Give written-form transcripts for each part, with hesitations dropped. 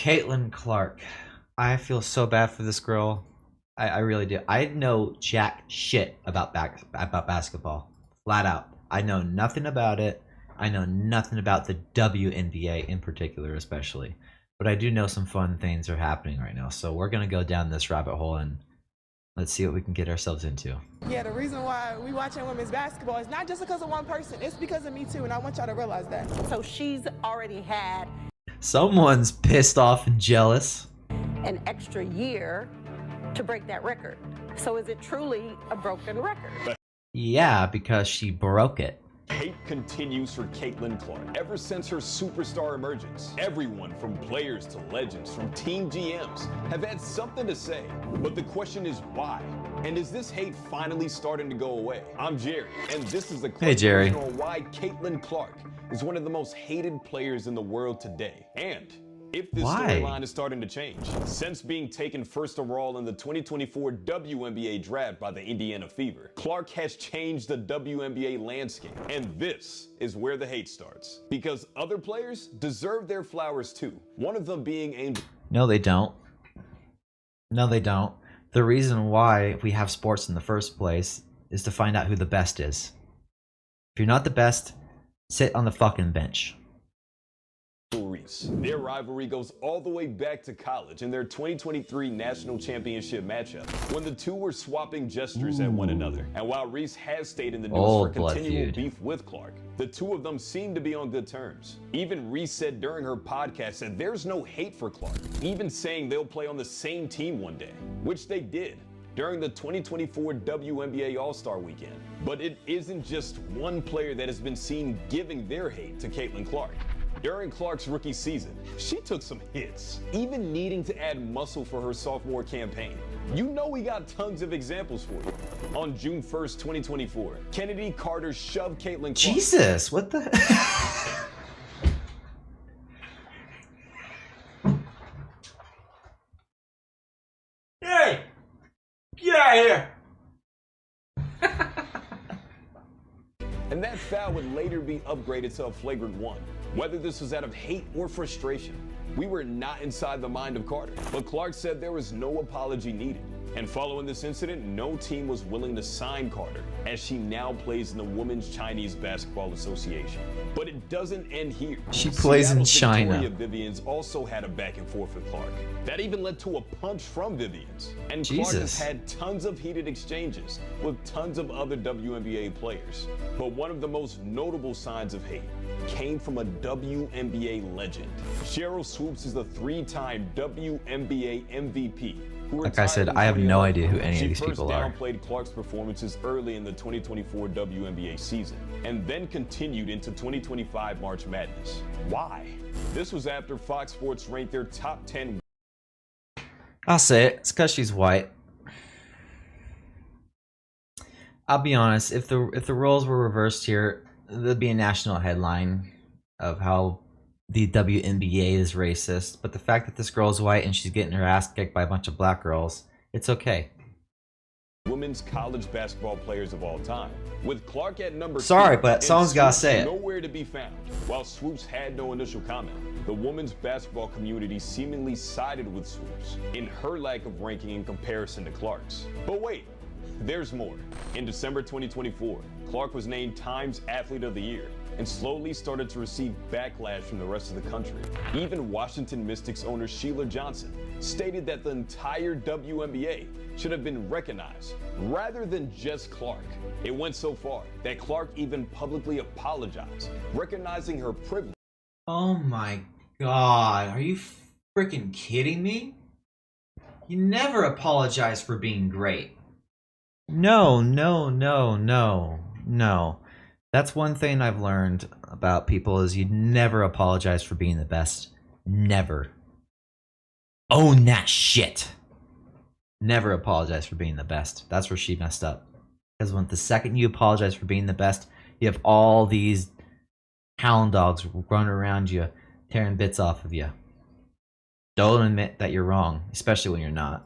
Caitlin Clark. I feel so bad for this girl. I really do. I know jack shit about basketball. Flat out. I know nothing about it. I know nothing about the WNBA in particular, especially. But I do know some fun things are happening right now. So we're going to go down this rabbit hole and let's see what we can get ourselves into. Yeah, the reason why we watching women's basketball is not just because of one person. It's because of me too, and I want y'all to realize that. So she's already had Someone's pissed off and jealous. an extra year to break that record. So is it truly a broken record? Yeah, because she broke it. Hate continues for Caitlin Clark. Ever since her superstar emergence, everyone from players to legends, from team GMs, have had something to say. But the question is why? And is this hate finally starting to go away? I'm Jerry, and this is the Hey, Jerry. on why Caitlin Clark is one of the most hated players in the world today. And if this Why? storyline is starting to change. Since being taken first overall in the 2024 WNBA draft by the Indiana Fever, Clark has changed the WNBA landscape. And this is where the hate starts. Because other players deserve their flowers too. One of them being Angel. No, they don't. No, they don't. The reason why we have sports in the first place is to find out who the best is. If you're not the best, sit on the fucking bench. Reese. Their rivalry goes all the way back to college in their 2023 national championship matchup, when the two were swapping gestures at one another. And while Reese has stayed in the news for blood continual feud. beef with Clark, the two of them seem to be on good terms. Even Reese said during her podcast that there's no hate for Clark, even saying they'll play on the same team one day, which they did during the 2024 WNBA All-Star Weekend. But it isn't just one player that has been seen giving their hate to Caitlin Clark. During Clark's rookie season, she took some hits, even needing to add muscle for her sophomore campaign. You know we got tons of examples for you. On June 1st, 2024, Kennedy Carter shoved Caitlin Clark. Jesus, what the? Hey! Get out of here! And that foul would later be upgraded to a flagrant one. Whether this was out of hate or frustration, we were not inside the mind of Carter. But Clark said there was no apology needed. And following this incident, no team was willing to sign Carter, as she now plays in the Women's Chinese Basketball Association. But it doesn't end here. She plays in Seattle's China. Victoria Vivians also had a back and forth with Clark. That even led to a punch from Vivians. And Clark has Jesus. had tons of heated exchanges with tons of other WNBA players. But one of the most notable signs of hate came from a WNBA legend. Cheryl Swoops is the three-time WNBA MVP. Like I said, I have no idea who any of these people are. She first downplayed Clark's performances early in the 2024 WNBA season, and then continued into 2025 March Madness. Why? This was after Fox Sports ranked their top 10. I'll say it. It's because she's white. I'll be honest. If the roles were reversed here, there'd be a national headline of how the WNBA is racist. But the fact that this girl's white and she's getting her ass kicked by a bunch of black girls, it's okay. Women's college basketball players of all time, with Clark at number Sorry, 2 but and someone's gotta Swoops say it. nowhere to be found. While Swoops had no initial comment, the women's basketball community seemingly sided with Swoops in her lack of ranking in comparison to Clark's. But wait, there's more. In December 2024, Clark was named Times Athlete of the Year and slowly started to receive backlash from the rest of the country. Even Washington Mystics owner Sheila Johnson stated that the entire WNBA should have been recognized rather than just Clark. It went so far that Clark even publicly apologized, recognizing her privilege. Oh my god, are you freaking kidding me? You never apologize for being great. No. That's one thing I've learned about people is you never apologize for being the best. Never. Own that shit. Never apologize for being the best. That's where she messed up. Because when the second you apologize for being the best, you have all these hound dogs running around you, tearing bits off of you. Don't admit that you're wrong, especially when you're not.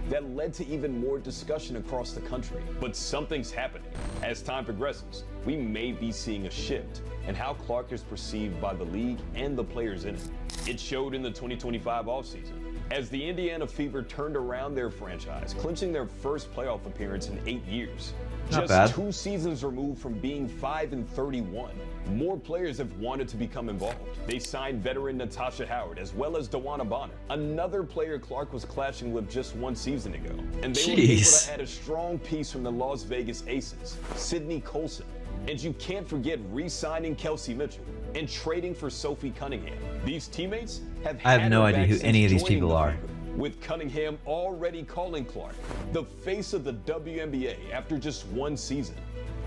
That led to even more discussion across the country. But something's happening. As time progresses, we may be seeing a shift in how Clark is perceived by the league and the players in it. It showed in the 2025 offseason, as the Indiana Fever turned around their franchise, clinching their first playoff appearance in 8 years. Not Just bad. 2 seasons removed from being 5-31, more players have wanted to become involved. They signed veteran Natasha Howard as well as DeWanna Bonner, another player Clark was clashing with just 1 season ago. And they were able Jeez. to add a strong piece from the Las Vegas Aces, Sydney Colson. And you can't forget re-signing Kelsey Mitchell and trading for Sophie Cunningham. These teammates have I have had no her idea back who since any of these joining people the are. Fever, with Cunningham already calling Clark the face of the WNBA after just 1 season.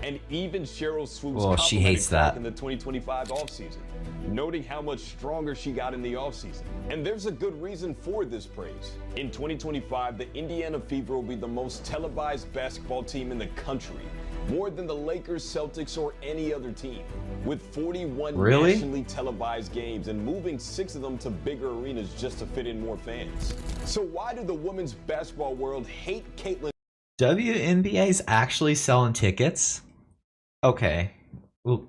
And even Cheryl Swoops Well, she complimented hates Clark that. in the 2025 offseason, noting how much stronger she got in the offseason. And there's a good reason for this praise. In 2025, the Indiana Fever will be the most televised basketball team in the country, more than the Lakers, Celtics, or any other team, with 41 Really? nationally televised games and moving 6 of them to bigger arenas just to fit in more fans. So why do the women's basketball world hate Caitlin WNBA's actually selling tickets. Okay, well,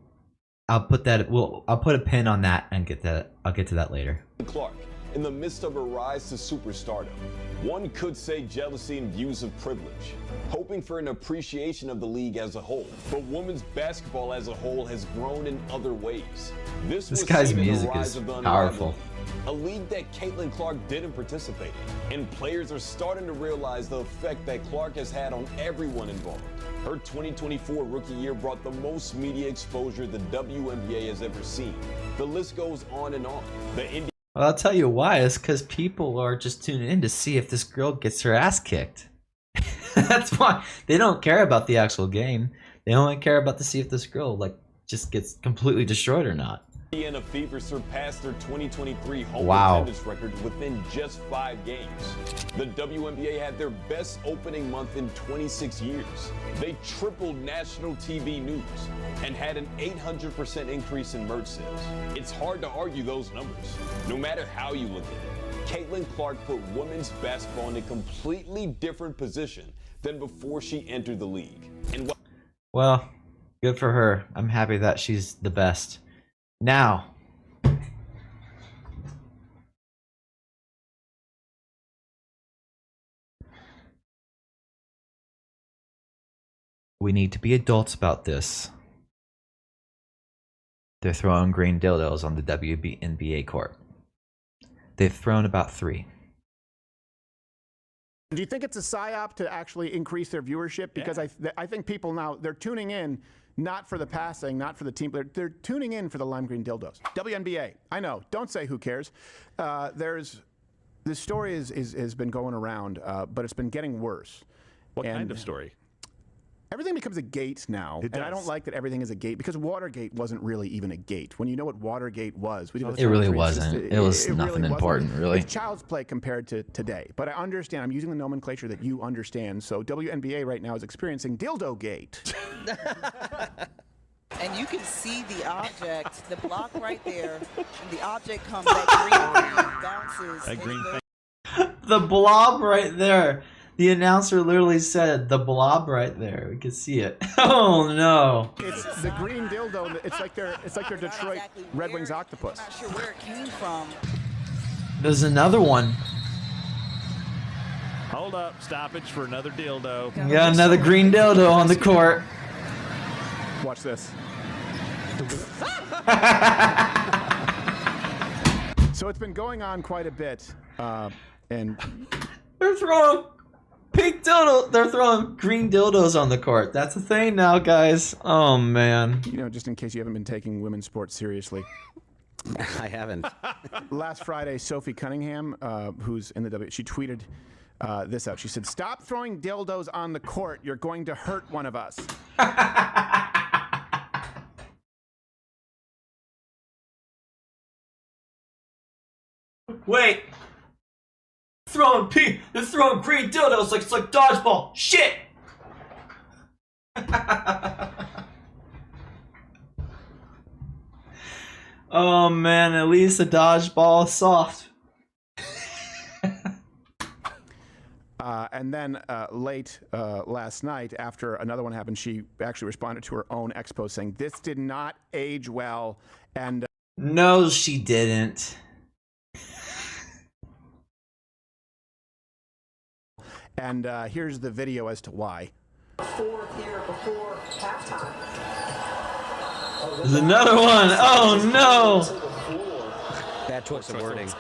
I'll put a pin on that and I'll get to that later. Clark in the midst of her rise to superstardom? One could say jealousy and views of privilege, hoping for an appreciation of the league as a whole. But women's basketball as a whole has grown in other ways. This was guy's seen in the music rise is of the powerful. Unrivaled League, a league that Caitlin Clark didn't participate in. And players are starting to realize the effect that Clark has had on everyone involved. Her 2024 rookie year brought the most media exposure the WNBA has ever seen. The list goes on and on. Well, I'll tell you why. It's because people are just tuning in to see if this girl gets her ass kicked. That's why. They don't care about the actual game. They only care about to see if this girl just gets completely destroyed or not. Indiana Fever surpassed their 2023 home Wow. attendance record within just 5 games. The WNBA had their best opening month in 26 years. They tripled national TV news and had an 800% increase in merch sales. It's hard to argue those numbers, no matter how you look at it. Caitlin Clark put women's basketball in a completely different position than before she entered the league. And Well, good for her. I'm happy that she's the best. Now, we need to be adults about this. They're throwing green dildos on the WNBA court. They've thrown about 3. Do you think it's a psyop to actually increase their viewership? Because I think people now, they're tuning in not for the passing, not for the team, but they're tuning in for the lime green dildos. WNBA, I know, don't say who cares. This story has been going around, but it's been getting worse. What kind of story? Everything becomes a gate now, It and I does. don't like that everything is a gate, because Watergate wasn't really even a gate. When you know what Watergate was, It really wasn't. It was really nothing wasn't. important, really. It's child's play compared to today. But I understand. I'm using the nomenclature that you understand. So WNBA right now is experiencing Dildo Gate. And you can see the object, the block right there, and the object comes, that green bounces. That green thing. The blob right there. The announcer literally said the blob right there. We could see it. Oh no. It's the green dildo. It's like their Detroit Exactly Red where- Wings octopus. I'm not sure where it came from. There's another one. Hold up, stoppage for another dildo. We got another green dildo on the court. Watch this. So it's been going on quite a bit, and They're throwing pink dildo. They're throwing green dildos on the court. That's a thing now, guys. Oh man. you know, just in case you haven't been taking women's sports seriously. I haven't. Last Friday, Sophie Cunningham, who's in the she tweeted this out. She said, "Stop throwing dildos on the court. You're going to hurt one of us." Wait. They're throwing green dildos like it's like dodgeball. Shit. Oh man, at least the dodgeball is soft. And then late last night, after another one happened, she actually responded to her own ex post saying, "This did not age well," and No, she didn't. And here's the video as to why. Fourth here before halftime. There's another one. Oh no! Bad choice of wording. Just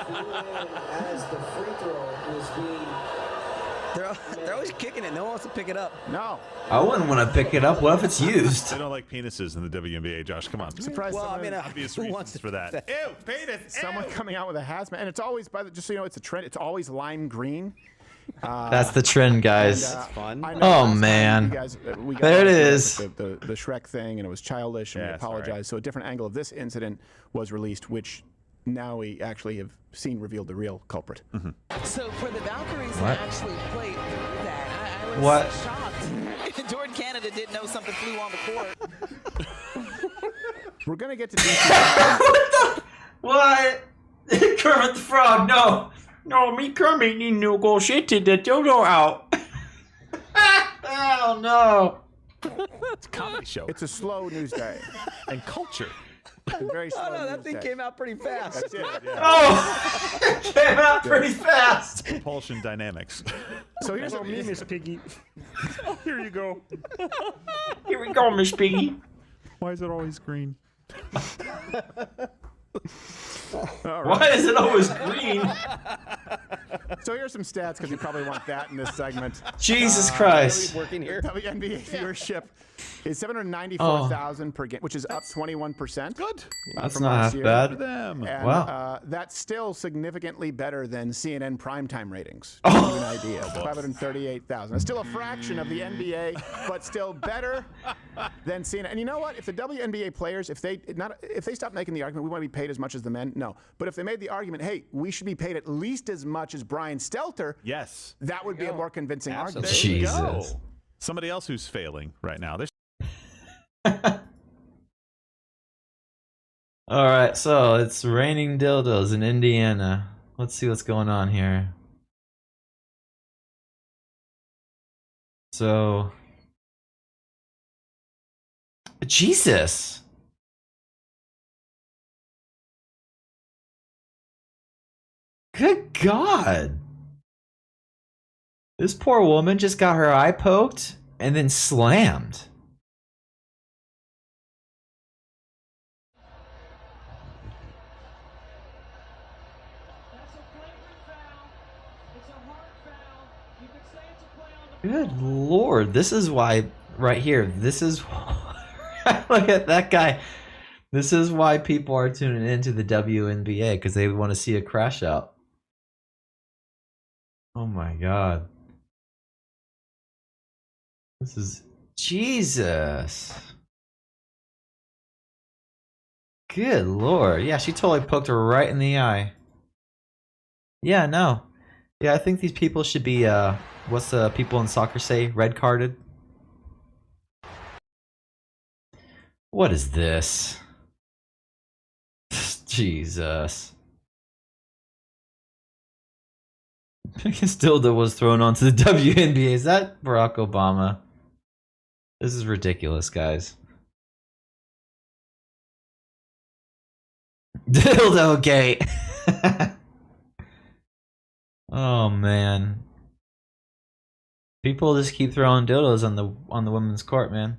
flew in as the free throw was being. They're always kicking it. No one wants to pick it up. No. I wouldn't want to pick it up. What if it's used? They don't like penises in the WNBA, Josh. Come on. Surprised Well, I someone- mean, Obvious who reasons wants to for that. Ew, penis. Someone coming out with a hazmat, and it's always just so you know, it's a trend. It's always lime green. That's the trend, guys. And, fun. I know Oh, last time man. you guys, we got There it into is. The Shrek thing, and it was childish, and we Yeah, sorry. apologized. So a different angle of this incident was released, which now we actually have seen revealed the real culprit. So for the Valkyries What? to actually play through that, I was What? shocked. Jordan Canada didn't know something flew on the court. We're gonna get to DC. What? Kermit the Frog, no. No, me Kermit need to go shit to the dodo out. Oh, no. It's a comedy show. It's a slow news day. and culture. It's a very slow Oh, no, news that thing day. came out pretty fast. That's it. Oh, it came out pretty fast. Propulsion dynamics. So here's what Miss Piggy. Here you go. Here we go, Miss Piggy. Why is it always green? Why is it always green? So here's some stats because you probably want that in this segment. Jesus Christ. Working here. WNBA viewership is 794,000 per game, which is up 21%. Good. That's from not last half year. bad. For them. And, Wow. that's still significantly better than CNN primetime ratings. To give you an idea. It's 538,000. It's still a fraction of the NBA, but still better than CNN. And you know what? If the WNBA players, if they stop making the argument, we want to be paid as much as the men, no. But if they made the argument, hey, we should be paid at least as much as Brian Stelter, Yes. that would be a more convincing argument. There you Jesus. go. Somebody else who's failing right now. There's All right, so it's raining dildos in Indiana. Let's see what's going on here. So, Jesus. Good God. This poor woman just got her eye poked and then slammed. Good Lord, this is why, right here, this is look at that guy. This is why people are tuning into the WNBA, because they want to see a crash out. Oh my God. This is Jesus. Good Lord. Yeah, she totally poked her right in the eye. Yeah, no. Yeah, I think these people should be, what's the people in soccer say? Red carded? What is this? Jesus. Biggest dildo was thrown onto the WNBA. Is that Barack Obama? This is ridiculous, guys. Dildo gate. Oh man. People just keep throwing dildos on the women's court, man.